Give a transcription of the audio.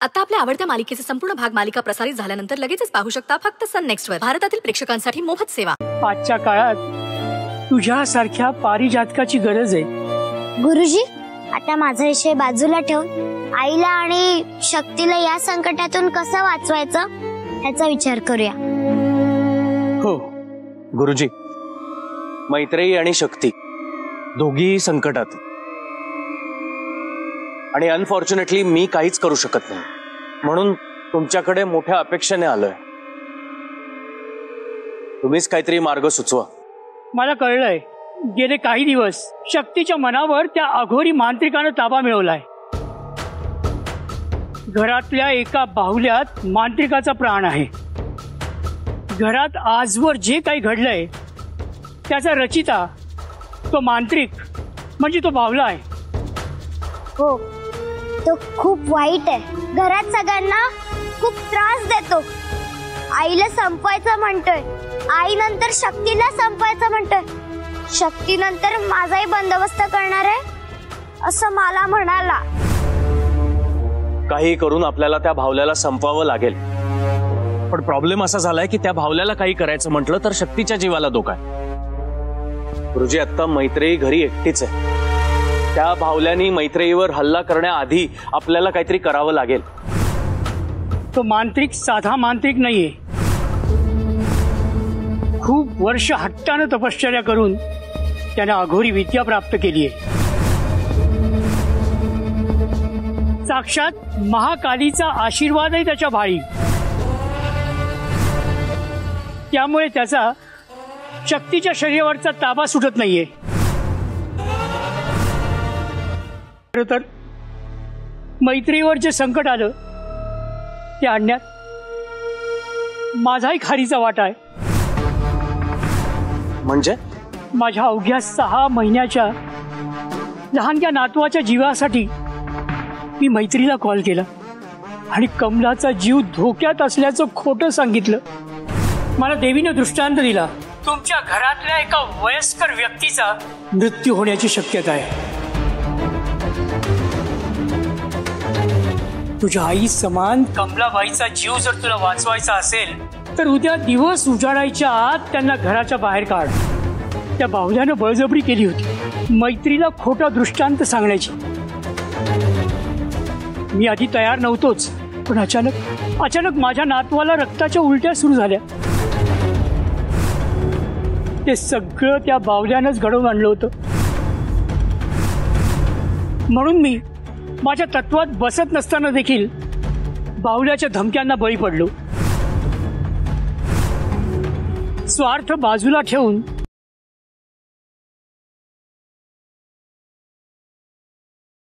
आता आपल्या आवडत्या मालिकेचे संपूर्ण भाग मालिका प्रसारित झाल्यानंतर लगेचच पाहू शकता फक्त सन नेक्स्ट वर। भारतातील प्रेक्षकांसाठी मोफत सेवा। आजच्या काळात तुझ्यासारख्या पारिजातकाची गरज आहे। गुरुजी, आता माझा विषय बाजूला ठेवून आईला आणि शक्तीला या संकटातून कसं वाचवायचं याचा विचार करूया। हो गुरुजी, मैत्रेयी आणि शक्ती दोघी संकटात, आणि अनफॉर्च्युनेटली मी काहीच करू शकत नाही, म्हणून तुमच्याकडे मोठ्या अपेक्षेने आलोय। तुम्हीच काहीतरी मार्ग सुचवा। मला कळलंय, गेले काही दिवस शक्तीच्या मनावर त्या अघोरी मांत्रिकानं ताबा मिळवलाय। घरातल्या एका बाहुल्यात मांत्रिकाचा प्राण आहे। घरात आजवर जे काही घडलंय त्याचा रचिता तो मांत्रिक म्हणजे तो बाहुला आहे। हो, तो खूप वाईट आहे। घरात सगळ्यांना खूप त्रास देतो। आईला संपवायचं म्हणतोय, आई नंतर शक्तीला संपवायचं म्हणतोय, शक्ती नंतर माझाही बंदोबस्त करणार आहे असं मला म्हणाला। काही करून आपल्याला त्या भावल्याला संपवावं लागेल, पण प्रॉब्लेम असा झालाय की त्या भावल्याला काही करायचं म्हटलं तर शक्तीच्या जीवाला धोका आहे। गुरुजी, आता मैत्रेयी घरी एकटीच आहे। त्या भावल्यानी मैत्रेयीवर हल्ला करण्याआधी आपल्याला काहीतरी करावं लागेल। तो मांत्रिक साधा मांत्रिक नाहीये। खूप वर्ष हट्टानं तपश्चर्या करून त्याने अघोरी विद्या प्राप्त केली आहे। साक्षात महाकालीचा आशीर्वादही त्याच्या भाळी, त्यामुळे त्याचा शक्तीच्या शरीरावरचा ताबा सुटत नाहीये। तर मैत्रीवर जे संकट आलं ते आणण्यात माझाही खारीचा वाटा आहे। म्हणजे माझ्या अवघ्या 6 महिन्याच्या लहानग्या नातवाच्या जीवासाठी मी मैत्रीला कॉल केला आणि कमलाचा जीव धोक्यात असल्याचं खोटं सांगितलं। मला देवीने दृष्टांत दिला, तुमच्या घरातल्या एका वयस्कर व्यक्तीचा मृत्यू होण्याची शक्यता आहे। तुझ्या आई समान कमलाबाईचा जीव जर तुला वाचवायचा असेल तर उद्या दिवस उजाडायच्या आत त्यांना घराच्या बाहेर काढ। त्या बाहुल्यानं बळजबरी केली होती मैत्रीला खोटा दृष्टांत सांगण्याची। मी आधी तयार नव्हतोच, पण अचानक माझ्या नातवाला रक्ताच्या उलट्या सुरू झाल्या। ते सगळं त्या बाहुल्यानंच घडवून आणलं होतं, म्हणून मी माझ्या तत्वात बसत नसताना देखील बाहुल्याच्या धमक्यांना बळी पडलो। स्वार्थ बाजूला ठेवून